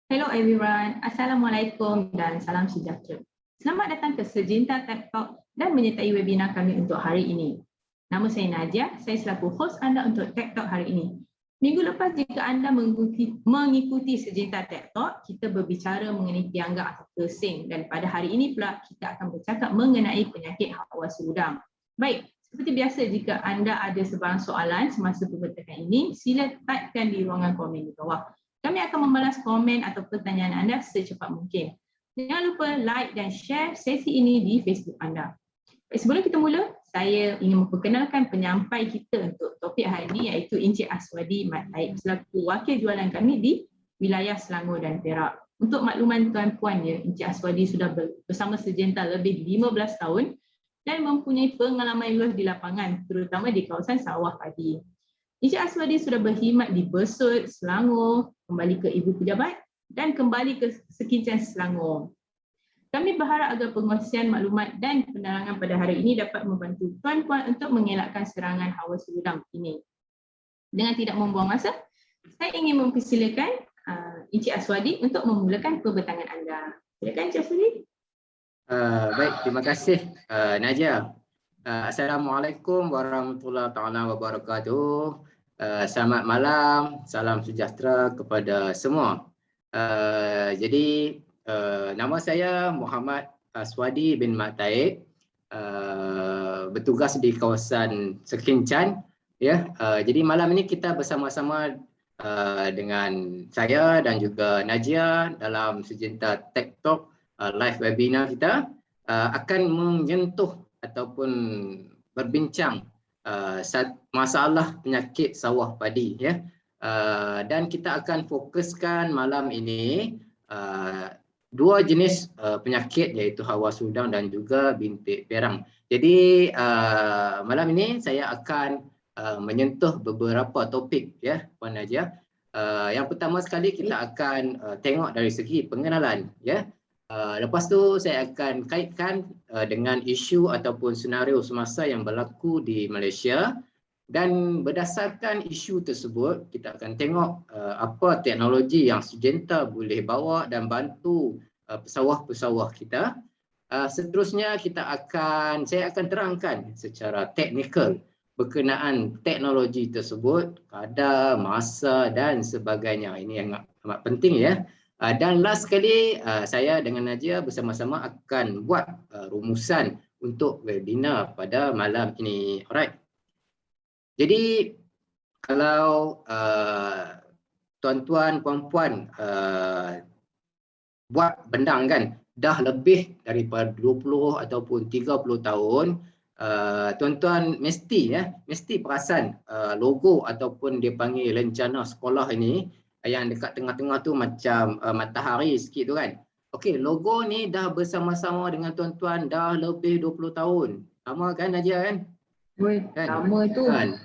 Hello everyone, Assalamualaikum dan salam sejahtera. Selamat datang ke Sejinta Tech Talk dan menyertai webinar kami untuk hari ini. Nama saya Nadia, saya selaku host anda untuk Tech Talk hari ini. Minggu lepas jika anda mengikuti Sejinta Tech Talk, kita berbicara mengenai piangga atau piercing dan pada hari ini pula kita akan bercakap mengenai penyakit hawa surudang. Baik, seperti biasa jika anda ada sebarang soalan semasa pembentakan ini, sila typekan di ruangan komen di bawah. Kami akan membalas komen atau pertanyaan anda secepat mungkin. Jangan lupa like dan share sesi ini di Facebook anda. Sebelum kita mula, saya ingin memperkenalkan penyampai kita untuk topik hari ini iaitu Encik Aswadi Mat Taib selaku wakil jualan kami di wilayah Selangor dan Perak. Untuk makluman tuan-puan ya, Encik Aswadi sudah bersama Sejinta lebih 15 tahun dan mempunyai pengalaman luas di lapangan terutama di kawasan sawah padi. Encik Aswadi sudah berkhidmat di Bersut, Selangor, kembali ke Ibu Pejabat dan kembali ke Sekincang Selangor. Kami berharap agar penguasian maklumat dan penerangan pada hari ini dapat membantu tuan-puan untuk mengelakkan serangan hawa surudang ini. Dengan tidak membuang masa, saya ingin mempersilakan Encik Aswadi untuk memulakan perbincangan anda. Silakan Encik Aswadi. Baik, terima kasih Nadia. Assalamualaikum warahmatullahi wabarakatuh. Selamat malam, salam sejahtera kepada semua. Jadi nama saya Muhammad Aswadi bin Mat Taib, bertugas di kawasan Sekincang. Ya, jadi malam ini kita bersama-sama dengan saya dan juga Najia dalam Sejinta Tech Talk live webinar kita akan menyentuh ataupun berbincang masalah penyakit sawah padi ya. Dan kita akan fokuskan malam ini dua jenis penyakit iaitu hawa surudang dan juga bintik perang. Jadi malam ini saya akan menyentuh beberapa topik ya Puan Najia. Yang pertama sekali kita akan tengok dari segi pengenalan ya. Lepas tu saya akan kaitkan dengan isu ataupun senario semasa yang berlaku di Malaysia dan berdasarkan isu tersebut kita akan tengok apa teknologi yang Sejinta boleh bawa dan bantu pesawah-pesawah kita. Seterusnya saya akan terangkan secara teknikal berkenaan teknologi tersebut, kadar, masa dan sebagainya. Ini yang amat penting ya. Dan last sekali saya dengan Najia bersama-sama akan buat rumusan untuk webinar pada malam ini. Alright. Jadi kalau tuan-tuan, puan-puan buat bendang kan dah lebih daripada 20 ataupun 30 tahun, tuan-tuan mesti perasan logo ataupun dia panggil lencana sekolah ini yang dekat tengah-tengah tu macam matahari sikit tu kan. Okey, logo ni dah bersama-sama dengan tuan-tuan dah lebih 20 tahun. Lama kan Najia kan? Kan? Lama tu. Kan?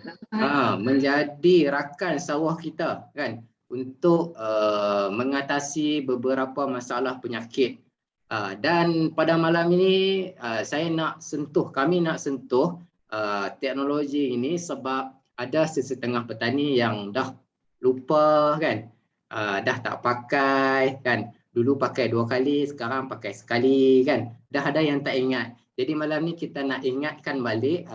Menjadi rakan sawah kita kan untuk mengatasi beberapa masalah penyakit. Dan pada malam ini kami nak sentuh teknologi ini sebab ada sesetengah petani yang dah lupa kan, dah tak pakai kan, dulu pakai 2 kali sekarang pakai sekali kan, dah ada yang tak ingat. Jadi malam ni kita nak ingatkan balik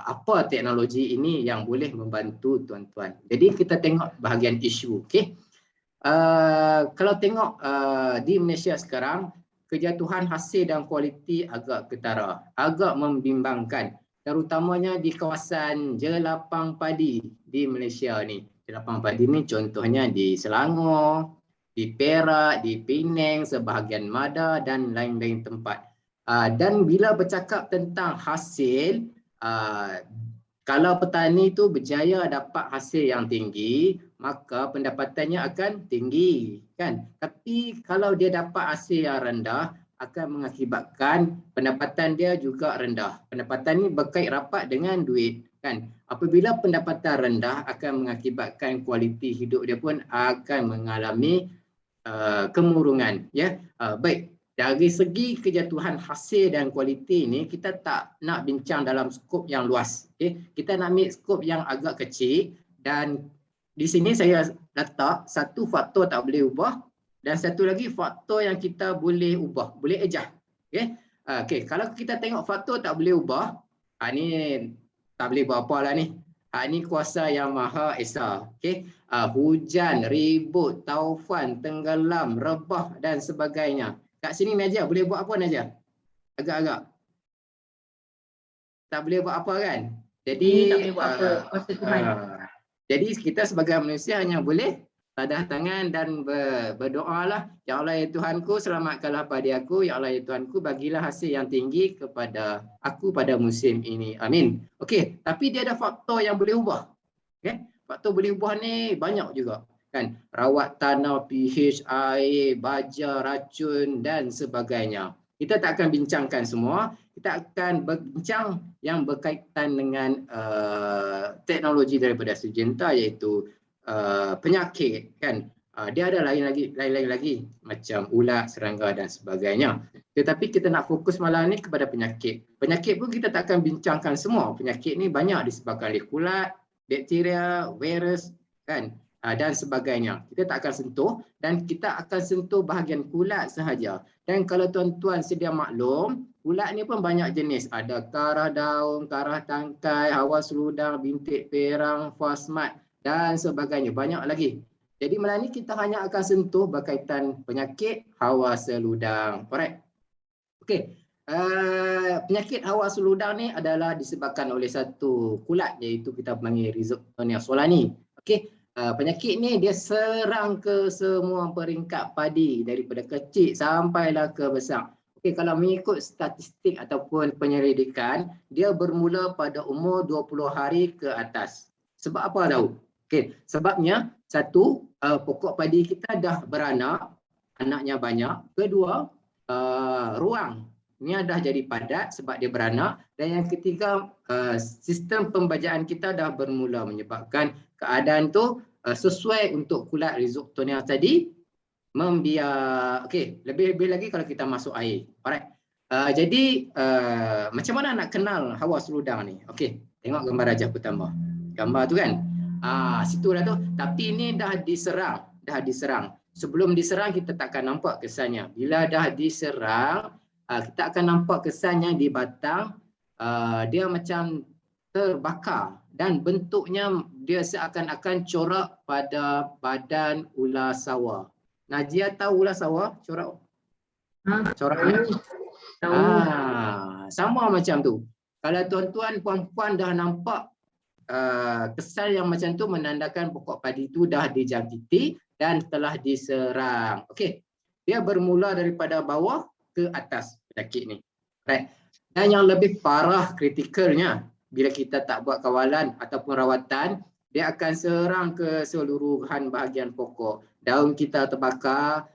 apa teknologi ini yang boleh membantu tuan-tuan. Jadi kita tengok bahagian isu. Okay? Kalau tengok di Malaysia sekarang, kejatuhan hasil dan kualiti agak ketara, agak membimbangkan, terutamanya di kawasan jelapang padi di Malaysia ni. Jelapang padi ni contohnya di Selangor, di Perak, di Penang, sebahagian Mada dan lain-lain tempat. Dan bila bercakap tentang hasil, kalau petani itu berjaya dapat hasil yang tinggi, maka pendapatannya akan tinggi kan. Tapi kalau dia dapat hasil yang rendah, akan mengakibatkan pendapatan dia juga rendah. Pendapatan ini berkait rapat dengan duit kan. Apabila pendapatan rendah akan mengakibatkan kualiti hidup dia pun akan mengalami kemurungan ya. Baik, dari segi kejatuhan hasil dan kualiti ini kita tak nak bincang dalam skop yang luas. Okay? Kita nak ambil skop yang agak kecil dan di sini saya letak satu faktor tak boleh ubah Dan satu lagi faktor yang kita boleh ubah, boleh adjust. Okey. Okey, kalau kita tengok faktor tak boleh ubah, ni tak boleh buat apa lah ni. Ni kuasa yang Maha Esa. Okey. Hujan, ribut, taufan, tenggelam, rebah dan sebagainya. Kat sini Najah boleh buat apa Najah? Agak-agak tak boleh buat apa kan? Jadi Ini tak boleh buat apa, kuasa Tuhan. Jadi kita sebagai manusia hanya boleh tadah tangan dan berdoa lah. Ya Allah ya Tuhanku, selamatkanlah pada aku. Ya Allah ya Tuhanku, bagilah hasil yang tinggi kepada aku pada musim ini. Amin. Okey, tapi dia ada faktor yang boleh ubah. Okay? Faktor boleh ubah ni banyak juga. Kan? Rawat tanah, pH, air, baja, racun dan sebagainya. Kita tak akan bincangkan semua. Kita akan berbincang yang berkaitan dengan teknologi daripada Syngenta, iaitu penyakit kan. Dia ada lain lagi macam ulat, serangga dan sebagainya. Tetapi kita nak fokus malam ni kepada penyakit. Penyakit pun kita tak akan bincangkan semua. Penyakit ni banyak disebabkan oleh kulat, bakteria, virus kan, dan sebagainya. Kita tak akan sentuh dan kita akan sentuh bahagian kulat sahaja. Dan kalau tuan-tuan sedia maklum, ulat ni pun banyak jenis. Ada karah daun, karah tangkai, hawa seludar, bintik perang, fasmat dan sebagainya. Banyak lagi. Jadi malam ni kita hanya akan sentuh berkaitan penyakit hawa seludar. Alright. Okey. Penyakit hawa seludar ni adalah disebabkan oleh satu kulat, iaitu kita panggil Rhizoctonia solani. Okey. Penyakit ni dia serang ke semua peringkat padi daripada kecil sampailah ke besar. Okey, kalau mengikut statistik ataupun penyelidikan, dia bermula pada umur 20 hari ke atas. Sebab apa tahu? Okey, sebabnya satu, pokok padi kita dah beranak, anaknya banyak. Kedua, ruang ni dah jadi padat sebab dia beranak. Dan yang ketiga, sistem pembajaan kita dah bermula menyebabkan keadaan tu sesuai untuk kulat Rhizoctonia tadi membiak. Okey, lebih-lebih lagi kalau kita masuk air. Alright. Jadi macam mana nak kenal hawa seludar ni? Okey, tengok gambar Rajah pertama. Gambar tu kan. Situ dah tu. Tapi ini dah diserang. Sebelum diserang kita takkan nampak kesannya. Bila dah diserang, kita akan nampak kesannya di batang. Dia macam terbakar dan bentuknya dia seakan-akan corak pada badan ular sawah. Najia tahu ular sawah coraknya? Tahu. Sama macam tu. Kalau tuan-tuan puan-puan dah nampak kesan yang macam tu, menandakan pokok padi itu dah dijangkiti dan telah diserang. Okey. Dia bermula daripada bawah ke atas penyakit ni. Right. Dan yang lebih parah kritikalnya, bila kita tak buat kawalan ataupun rawatan, dia akan serang ke seluruhan bahagian pokok. Daun kita terbakar,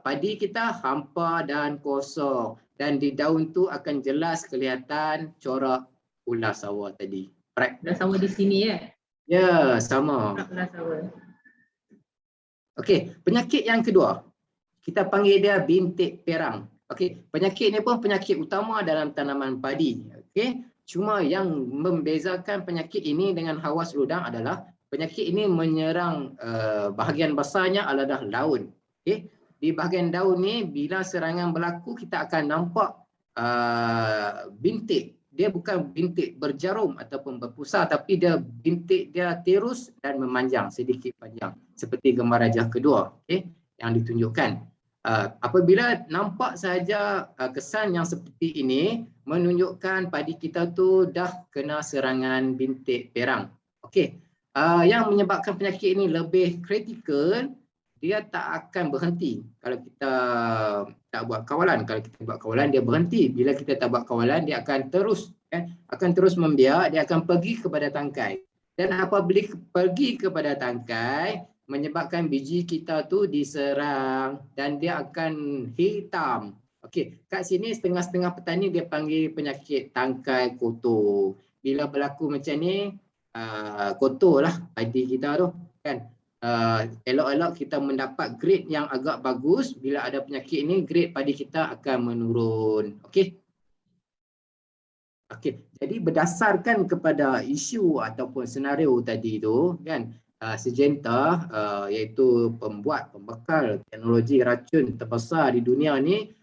padi kita hampa dan kosong. Dan di daun tu akan jelas kelihatan corak ular sawah tadi. Right. Ular sawah di sini ya? Ya, sama. Ular sawah. Okey, penyakit yang kedua. Kita panggil dia bintik perang. Okey, penyakit ni pun penyakit utama dalam tanaman padi. Okey, cuma yang membezakan penyakit ini dengan hawa seludar adalah penyakit ini menyerang bahagian besarnya adalah daun. Okey, di bahagian daun ni bila serangan berlaku kita akan nampak bintik. Dia bukan bintik berjarum ataupun berpusar, tapi dia bintik dia tirus dan memanjang sedikit panjang seperti gambar rajah kedua, okey, yang ditunjukkan. Apabila nampak saja kesan yang seperti ini, menunjukkan padi kita tu dah kena serangan bintik perang. Okey. Yang menyebabkan penyakit ini lebih kritikal, dia tak akan berhenti kalau kita tak buat kawalan. Kalau kita buat kawalan, dia berhenti. Bila kita tak buat kawalan, dia akan terus membiak, dia akan pergi kepada tangkai. Dan apabila pergi kepada tangkai, menyebabkan biji kita tu diserang dan dia akan hitam. Okey, kat sini setengah-setengah petani dia panggil penyakit tangkai kotor. Bila berlaku macam ni, kotorlah padi kita tu kan. Elok-elok kita mendapat grade yang agak bagus. Bila ada penyakit ini, grade padi kita akan menurun. Okey. Okey, jadi berdasarkan kepada isu ataupun senario tadi tu kan, Syngenta iaitu pembekal teknologi racun terbesar di dunia ni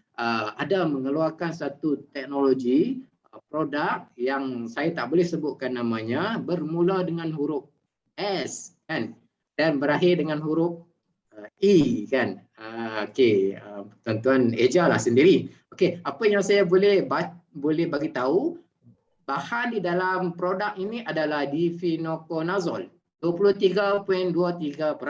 ada mengeluarkan satu teknologi produk yang saya tak boleh sebutkan namanya, bermula dengan huruf S kan dan berakhir dengan huruf E kan. Tuan-tuan ejalah sendiri. Okey, apa yang saya boleh bagi tahu, bahan di dalam produk ini adalah difenoconazole 23.23%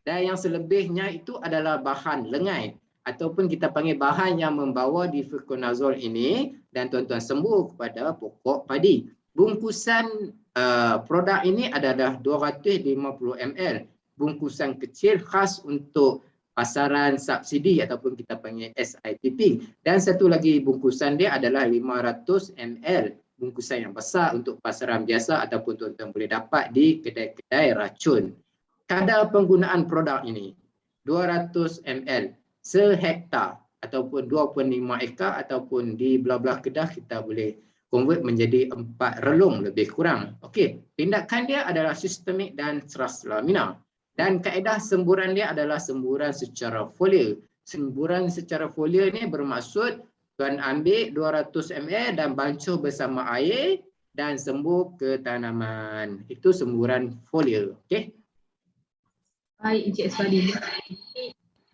dan yang selebihnya itu adalah bahan lengai ataupun kita panggil bahan yang membawa difenoconazole ini, dan tuan-tuan sembuh kepada pokok padi. Bungkusan produk ini adalah 250 ml. Bungkusan kecil khas untuk pasaran subsidi ataupun kita panggil SIPP, dan satu lagi bungkusan dia adalah 500 ml, bungkusan yang besar untuk pasaran biasa ataupun tuan-tuan boleh dapat di kedai-kedai racun. Kadar penggunaan produk ini 200 ml sehektar ataupun 25 ekar ataupun di belah-belah Kedah kita boleh convert menjadi 4 relung lebih kurang. Okey, tindakan dia adalah sistemik dan serasa-lamina. Dan kaedah semburan dia adalah semburan secara foliar. Semburan secara foliar ni bermaksud tuan ambil 200 ml dan bancuh bersama air dan sembuh ke tanaman. Itu semburan foliar. Okey. Baik Encik Aswadi.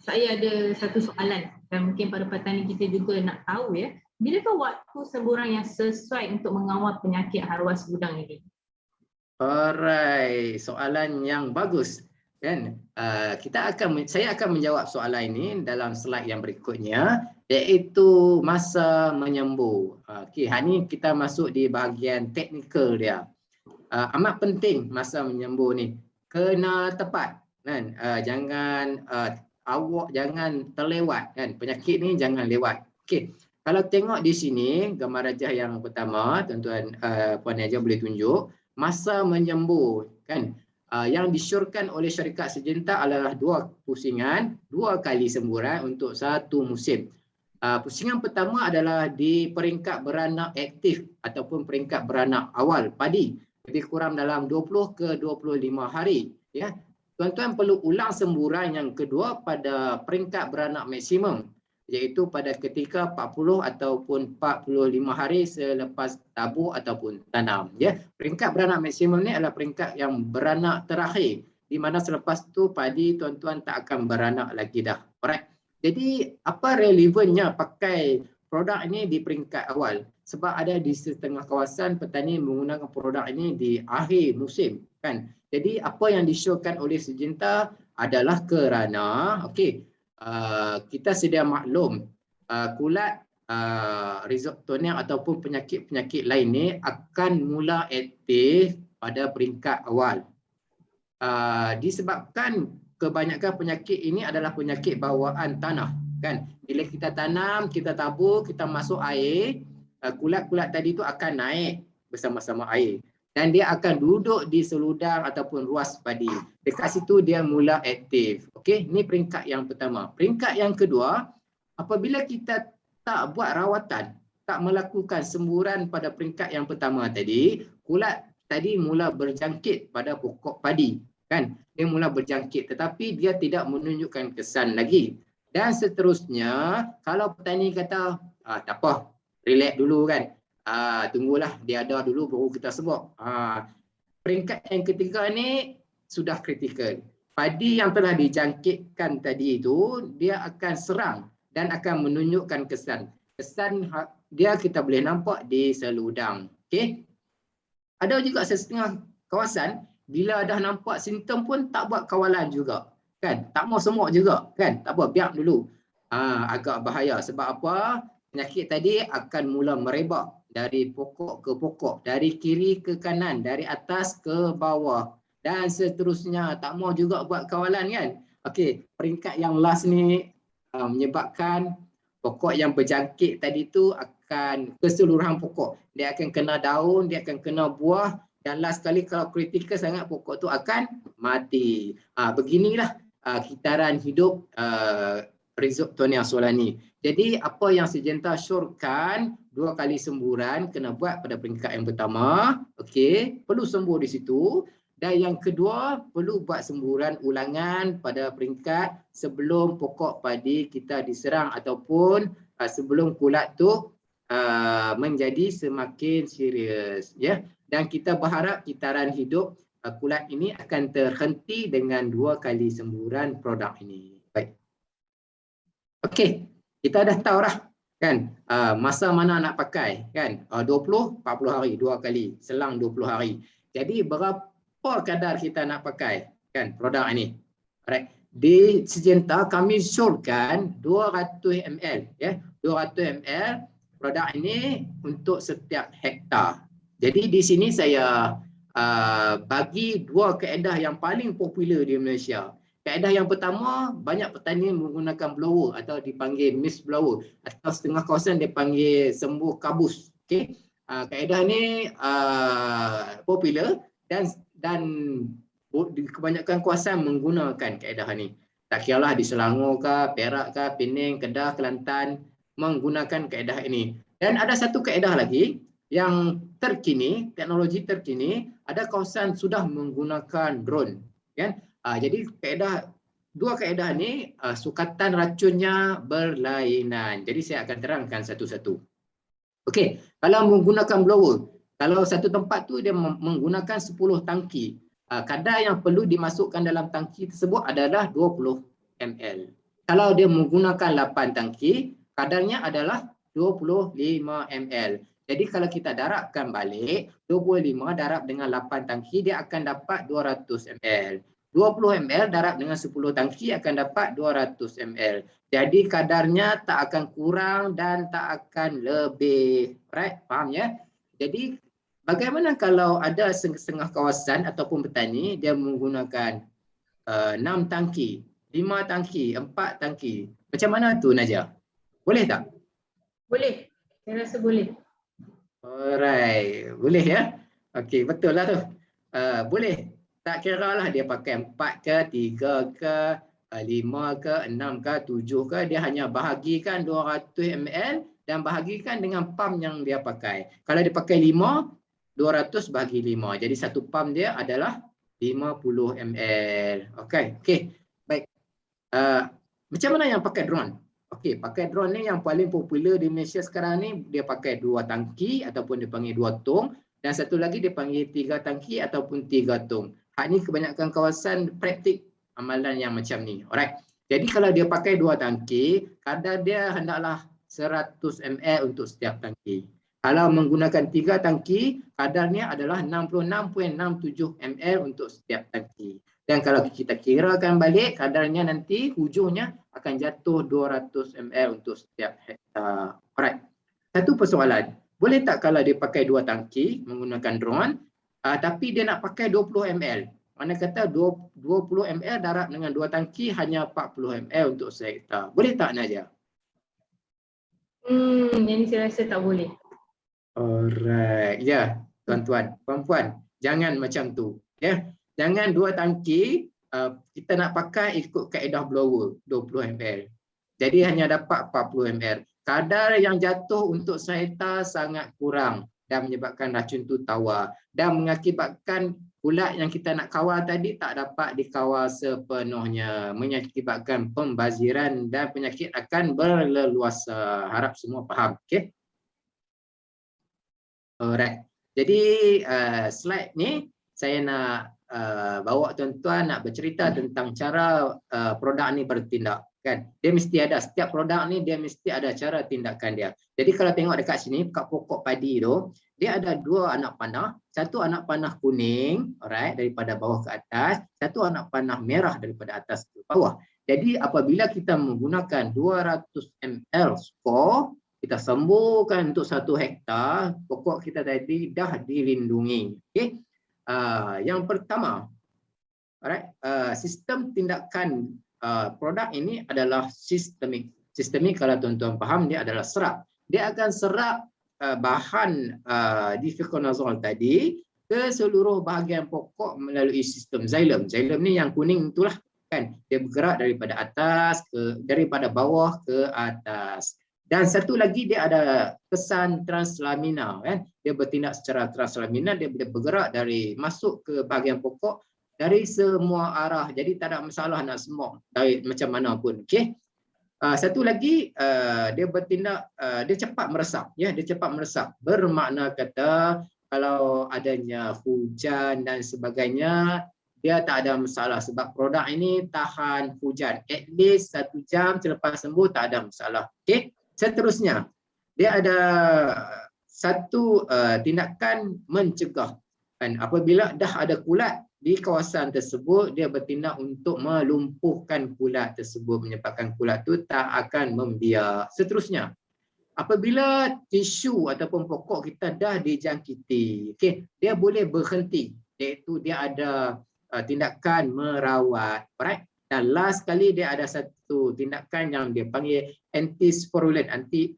Saya ada satu soalan dan mungkin para petani kita juga nak tahu ya. Bilakah waktu semburan yang sesuai untuk mengawal penyakit harwas gudang ini? Alright, soalan yang bagus. Kan saya akan menjawab soalan ini dalam slide yang berikutnya, iaitu masa menyembuh. Okey, hari ni kita masuk di bahagian teknikal dia. Amat penting masa menyembuh ni kena tepat kan. Jangan jangan terlewat kan, penyakit ni jangan lewat. Okey, kalau tengok di sini gambar rajah yang pertama, tuan-tuan Puan Najah boleh tunjuk masa menyembuh kan. Yang disyorkan oleh syarikat Syngenta adalah 2 pusingan, 2 kali semburan untuk 1 musim. Pusingan pertama adalah di peringkat beranak aktif ataupun peringkat beranak awal padi, lebih kurang dalam 20 ke 25 hari. Ya, tuan-tuan perlu ulang semburan yang kedua pada peringkat beranak maksimum, iaitu pada ketika 40 ataupun 45 hari selepas tabur ataupun tanam. Ya, peringkat beranak maksimum ni adalah peringkat yang beranak terakhir, di mana selepas tu padi tuan-tuan tak akan beranak lagi dah. Alright. Jadi apa relevannya pakai produk ini di peringkat awal? Sebab ada di setengah kawasan petani menggunakan produk ini di akhir musim kan. Jadi apa yang disyorkan oleh Syngenta adalah kerana kita sedia maklum kulat rhizoctonia ataupun penyakit-penyakit lain ni akan mula aktif pada peringkat awal. Disebabkan kebanyakan penyakit ini adalah penyakit bawaan tanah kan. Bila kita tanam, kita tabur, kita masuk air, kulat-kulat tadi tu akan naik bersama-sama air dan dia akan duduk di seludang ataupun ruas padi. Dekat situ dia mula aktif. Okey, ni peringkat yang pertama. Peringkat yang kedua, apabila kita tak buat rawatan, tak melakukan semburan pada peringkat yang pertama tadi, kulat tadi mula berjangkit pada pokok padi kan. Dia mula berjangkit tetapi dia tidak menunjukkan kesan lagi. Dan seterusnya, kalau petani kata tak apa, relax dulu kan. Tunggulah dia ada dulu baru kita sebut. Peringkat yang ketiga ni sudah kritikal. Padi yang telah dijangkitkan tadi itu dia akan serang dan akan menunjukkan kesan. Kesan dia kita boleh nampak di seludang. Okey. Ada juga setengah kawasan bila dah nampak simptom pun tak buat kawalan juga. Kan? Tak mau semua juga kan. Tak apa, biar dulu. Agak bahaya sebab apa? Penyakit tadi akan mula merebak dari pokok ke pokok, dari kiri ke kanan, dari atas ke bawah dan seterusnya. Tak mau juga buat kawalan kan. Okey, peringkat yang last ni menyebabkan pokok yang berjangkit tadi tu akan keseluruhan pokok. Dia akan kena daun, dia akan kena buah dan last sekali kalau kritikal sangat pokok tu akan mati. Beginilah kitaran hidup Rhizoctonia solani. Jadi apa yang Syngenta syorkan 2 kali semburan kena buat pada peringkat yang pertama. Okey, perlu sembuh di situ. Dan yang kedua, perlu buat semburan ulangan pada peringkat sebelum pokok padi kita diserang ataupun sebelum kulat tu menjadi semakin serius, ya. Dan kita berharap kitaran hidup kulat ini akan terhenti dengan 2 kali semburan produk ini. Baik. Okey, kita dah tahu dah kan masa mana nak pakai kan, 20 40 hari 2 kali selang 20 hari. Jadi berapa kadar kita nak pakai kan produk ini. Alright. Di Syngenta kami syorkan 200 ml, ya, 200 ml produk ini untuk setiap hektar. Jadi di sini saya bagi 2 kaedah yang paling popular di Malaysia. Kaedah yang pertama, banyak petani menggunakan blower atau dipanggil mist blower, atau setengah kawasan dia panggil sembuh kabus. Okey. Kaedah ni popular dan kebanyakan kawasan menggunakan kaedah ni. Tak kiralah di Selangor ke, Perak ke, Pening, Kedah, Kelantan menggunakan kaedah ini. Dan ada satu kaedah lagi yang terkini, teknologi terkini, ada kawasan sudah menggunakan drone, kan? Jadi dua kaedah ni sukatan racunnya berlainan. Jadi saya akan terangkan satu-satu. Okey, kalau menggunakan blower, kalau satu tempat tu dia menggunakan 10 tangki, kadar yang perlu dimasukkan dalam tangki tersebut adalah 20 ml. Kalau dia menggunakan 8 tangki, kadarnya adalah 25 ml. Jadi kalau kita darabkan balik, 25 darab dengan 8 tangki, dia akan dapat 200 ml. 20 ml darab dengan 10 tangki akan dapat 200 ml. Jadi kadarnya tak akan kurang dan tak akan lebih. Right? Faham ya? Jadi bagaimana kalau ada setengah kawasan ataupun petani dia menggunakan 6 tangki, 5 tangki, 4 tangki. Macam mana tu Najah? Boleh tak? Boleh. Saya rasa boleh. Alright. Boleh ya? Okey, betul lah tu. Boleh. Tak kira lah dia pakai 4 ke, 3 ke, 5 ke, 6 ke, 7 ke. Dia hanya bahagikan 200 ml dan bahagikan dengan pump yang dia pakai. Kalau dia pakai 5, 200 bahagi 5. Jadi satu pump dia adalah 50 ml. Okey. Baik. Macam mana yang pakai drone? Okey, pakai drone ni yang paling popular di Malaysia sekarang ni, dia pakai 2 tangki ataupun dia panggil 2 tong, dan satu lagi dia panggil 3 tangki ataupun 3 tong. Hak ni kebanyakan kawasan praktik amalan yang macam ni. Alright. Jadi kalau dia pakai 2 tangki, kadar dia hendaklah 100 ml untuk setiap tangki. Kalau menggunakan 3 tangki, kadarnya adalah 66.67 ml untuk setiap tangki. Dan kalau kita kirakan balik, kadarnya nanti hujungnya akan jatuh 200 ml untuk setiap hektar. Alright. Satu persoalan, boleh tak kalau dia pakai 2 tangki menggunakan drone, tapi dia nak pakai 20 ml? Mana kata 20 ml darab dengan 2 tangki hanya 40 ml untuk sehektar. Boleh tak Najah? Yang ni saya rasa tak boleh. Alright. Ya, tuan-tuan, puan-puan, jangan macam tu. Ya. Jangan 2 tangki, kita nak pakai ikut kaedah blower 20 ml. Jadi hanya dapat 40 ml. Kadar yang jatuh untuk sehektar sangat kurang dan menyebabkan racun tu tawar dan mengakibatkan kulat yang kita nak kawal tadi tak dapat dikawal sepenuhnya, mengakibatkan pembaziran dan penyakit akan berleluasa. Harap semua faham. Okey. Alright. Jadi slide ni saya nak bawa tuan-tuan nak bercerita tentang cara produk ni bertindak, kan. Dia mesti ada, setiap produk ni dia mesti ada cara tindakan dia. Jadi kalau tengok dekat sini, kat pokok padi tu, dia ada 2 anak panah, satu anak panah kuning, alright, daripada bawah ke atas, satu anak panah merah daripada atas ke bawah. Jadi apabila kita menggunakan 200 ml skor, kita sembuhkan untuk 1 hektar, pokok kita tadi dah dilindungi. Okey. Yang pertama, alright, sistem tindakan produk ini adalah sistemik. Sistemik kalau tuan-tuan faham, dia adalah serap. Dia akan serap bahan difenoconazole tadi ke seluruh bahagian pokok melalui sistem xylem. Xylem ni yang kuning itulah, kan. Dia bergerak daripada bawah ke atas. Dan satu lagi dia ada kesan translaminar, kan? Dia bertindak secara translaminar, dia boleh bergerak dari masuk ke bahagian pokok dari semua arah. Jadi tak ada masalah nak smoke dari macam mana pun. Okey. Satu lagi dia bertindak dia cepat meresap, ya, dia cepat meresap. Bermakna kata kalau adanya hujan dan sebagainya, dia tak ada masalah sebab produk ini tahan hujan. At least 1 jam selepas sembuh tak ada masalah. Okey. Seterusnya, dia ada satu tindakan mencegah. Dan apabila dah ada kulat di kawasan tersebut, dia bertindak untuk melumpuhkan kulat tersebut, menyebabkan kulat itu tak akan membiak. Seterusnya, apabila tisu ataupun pokok kita dah dijangkiti, okay, dia boleh berhenti, iaitu dia ada tindakan merawat. Alright? Dan last sekali dia ada satu tindakan yang dia panggil antisporulen.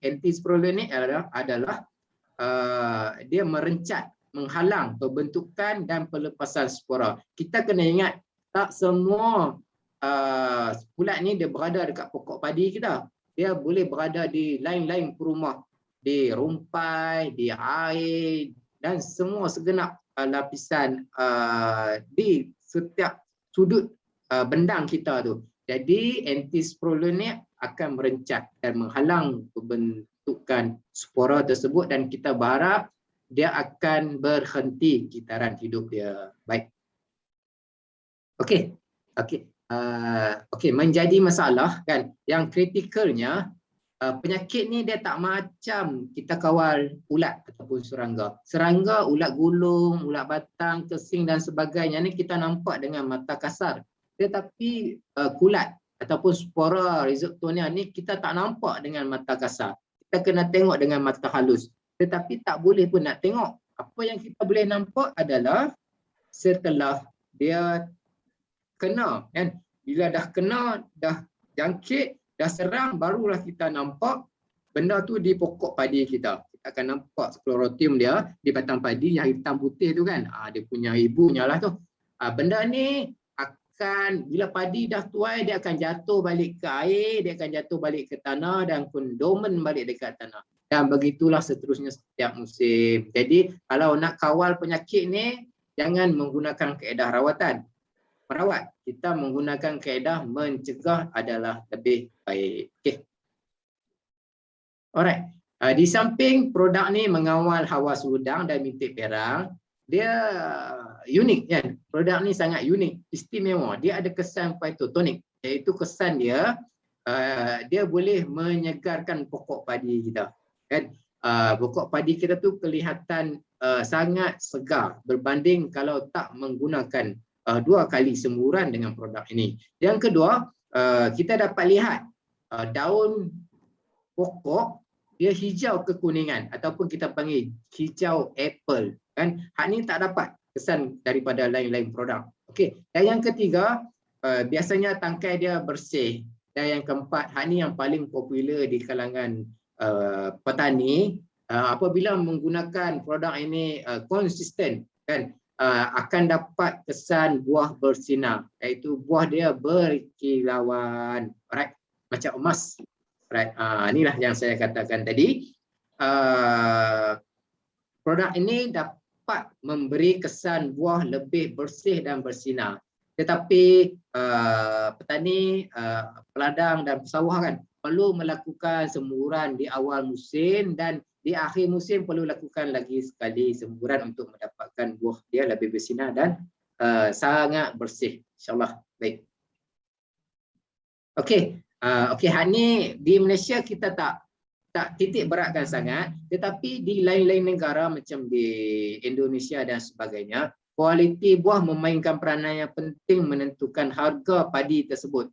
Antisporulen ni adalah dia merencat, menghalang pembentukan dan pelepasan spora. Kita kena ingat tak semua kulat ni dia berada dekat pokok padi kita. Dia boleh berada di lain-lain rumah, di rumpai, di air dan semua segenap lapisan di setiap sudut bendang kita tu. Jadi antisporulen ni akan merencat dan menghalang pembentukan spora tersebut dan kita berharap dia akan berhenti kitaran hidup dia. Baik. Okey. Okey. Okey, menjadi masalah kan yang kritikalnya, penyakit ni dia tak macam kita kawal ulat ataupun serangga. Serangga, ulat gulung, ulat batang, kesing dan sebagainya ni kita nampak dengan mata kasar. Tetapi kulat ataupun spora rhizoctonia ni kita tak nampak dengan mata kasar. Kita kena tengok dengan mata halus. Tetapi tak boleh pun nak tengok. Apa yang kita boleh nampak adalah setelah dia kena, kan? Bila dah kena, dah jangkit, dah serang, barulah kita nampak benda tu di pokok padi kita. Kita akan nampak sclerotium dia di batang padi yang hitam putih tu kan. Dia punya ibunya lah tu. Benda ni akan, bila padi dah tuai, dia akan jatuh balik ke air, dia akan jatuh balik ke tanah dan pun dormant balik dekat tanah. Dan begitulah seterusnya setiap musim. Jadi kalau nak kawal penyakit ni, jangan menggunakan kaedah rawatan. Merawat, kita menggunakan kaedah mencegah adalah lebih baik. Okay. Alright. Di samping produk ni mengawal hawas udang dan bintik perang, dia unik kan. Produk ni sangat unik, istimewa. Dia ada kesan phytotonik, iaitu kesan dia dia boleh menyegarkan pokok padi kita. Kan? Pokok padi kita tu kelihatan sangat segar berbanding kalau tak menggunakan 2 kali semburan dengan produk ini. Yang kedua, kita dapat lihat daun pokok dia hijau kekuningan ataupun kita panggil hijau apple, kan? Hak ni tak dapat kesan daripada lain-lain produk. Okey. Dan yang ketiga, biasanya tangkai dia bersih. Dan yang keempat, hak ni yang paling popular di kalangan petani, apabila menggunakan produk ini konsisten, kan? Akan dapat kesan buah bersinar, iaitu buah dia berkilauan, right? Macam emas. Right. Inilah yang saya katakan tadi. Produk ini dapat memberi kesan buah lebih bersih dan bersinar. Tetapi petani, peladang dan pesawahan perlu melakukan semburan di awal musim dan di akhir musim perlu lakukan lagi sekali semburan untuk mendapatkan buah dia lebih bersinar dan sangat bersih. InsyaAllah. Baik. Okey. Okey, hak ni di Malaysia kita tak titik beratkan sangat, tetapi di lain-lain negara macam di Indonesia dan sebagainya, kualiti buah memainkan peranan yang penting menentukan harga padi tersebut.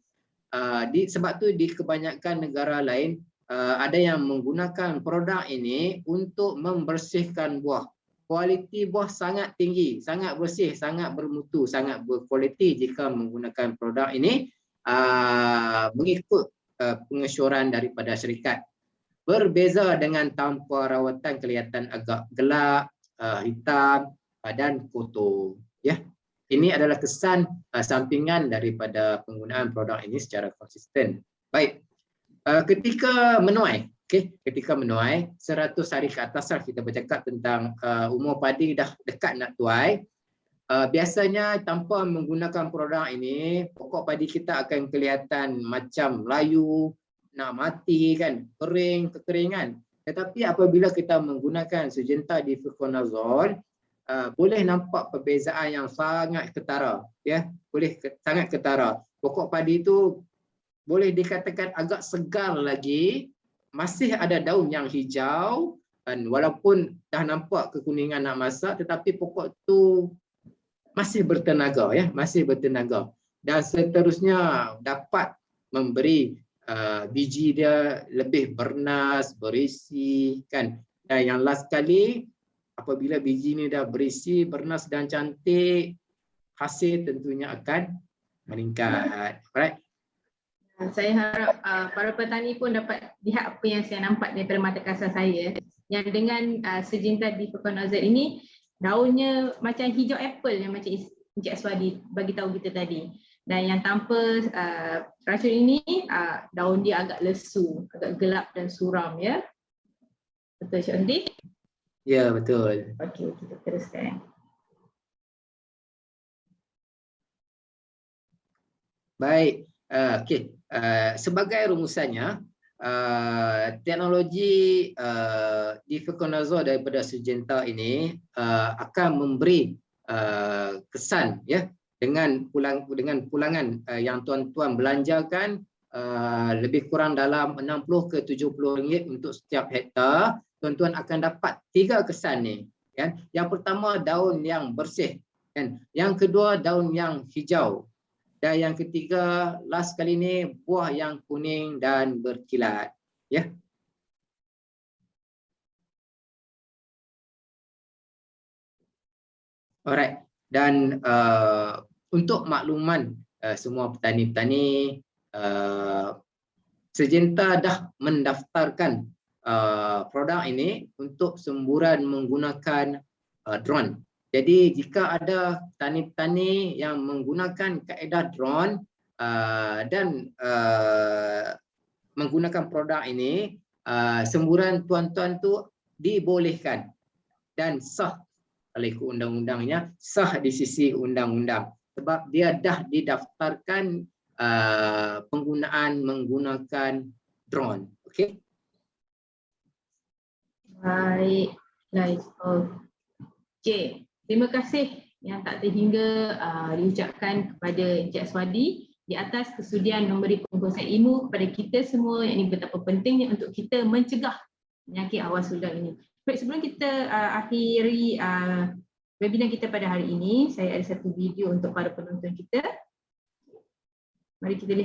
Sebab tu di kebanyakan negara lain ada yang menggunakan produk ini untuk membersihkan buah. Kualiti buah sangat tinggi, sangat bersih, sangat bermutu, sangat berkualiti jika menggunakan produk ini. Mengikut pengesyuaran daripada syarikat. Berbeza dengan tanpa rawatan kelihatan agak gelap, hitam dan kotor. Ya, ini adalah kesan sampingan daripada penggunaan produk ini secara konsisten. Baik, ketika menuai, Okey, ketika menuai 100 hari ke atas lah kita bercakap tentang umur padi dah dekat nak tuai. Biasanya tanpa menggunakan produk ini, pokok padi kita akan kelihatan macam layu, nak mati kan, kering, kekeringan. Tetapi apabila kita menggunakan Syngenta Difenoconazole, boleh nampak perbezaan yang sangat ketara, ya, boleh sangat ketara. Pokok padi itu boleh dikatakan agak segar lagi, masih ada daun yang hijau, dan walaupun dah nampak kekuningan nak masak, tetapi pokok tu masih bertenaga, ya, masih bertenaga. Dan seterusnya dapat memberi biji dia lebih bernas, berisi, kan. Dan yang last sekali, apabila biji ni dah berisi, bernas dan cantik, hasil tentunya akan meningkat. Alright. Saya harap para petani pun dapat lihat apa yang saya nampak daripada mata kasar saya, yang dengan Syngenta Difenoconazole ini daunnya macam hijau apple yang macam Encik Aswadi bagi tahu kita tadi. Dan yang tanpa racun ini daun dia agak lesu, agak gelap dan suram, ya. Betul Cik Andi? Ya, betul. Okey, kita teruskan. Baik. Okey. Sebagai rumusannya, teknologi Difenoconazole daripada Syngenta ini akan memberi kesan, ya, dengan pulangan yang tuan-tuan belanjakan lebih kurang dalam 60 ke 70 ringgit untuk setiap hektar. Tuan-tuan akan dapat 3 kesan ni, kan. Yang pertama, daun yang bersih, kan. Yang kedua, daun yang hijau. Dan yang ketiga, last kali ni, buah yang kuning dan berkilat, ya. Alright. Dan untuk makluman semua petani-petani, Syngenta dah mendaftarkan produk ini untuk semburan menggunakan drone. Jadi jika ada petani-petani yang menggunakan kaedah drone dan menggunakan produk ini, semburan tuan-tuan tu dibolehkan dan sah oleh undang-undangnya, sah di sisi undang-undang sebab dia dah didaftarkan penggunaan menggunakan drone. Okey. Baik. Okey. Terima kasih yang tak terhingga diucapkan kepada Encik Aswadi di atas kesudian memberi pengkongsian ilmu kepada kita semua, yang ini betapa pentingnya untuk kita mencegah penyakit awas undang ini. Baik, sebelum kita akhiri webinar kita pada hari ini, saya ada satu video untuk para penonton kita. Mari kita lihat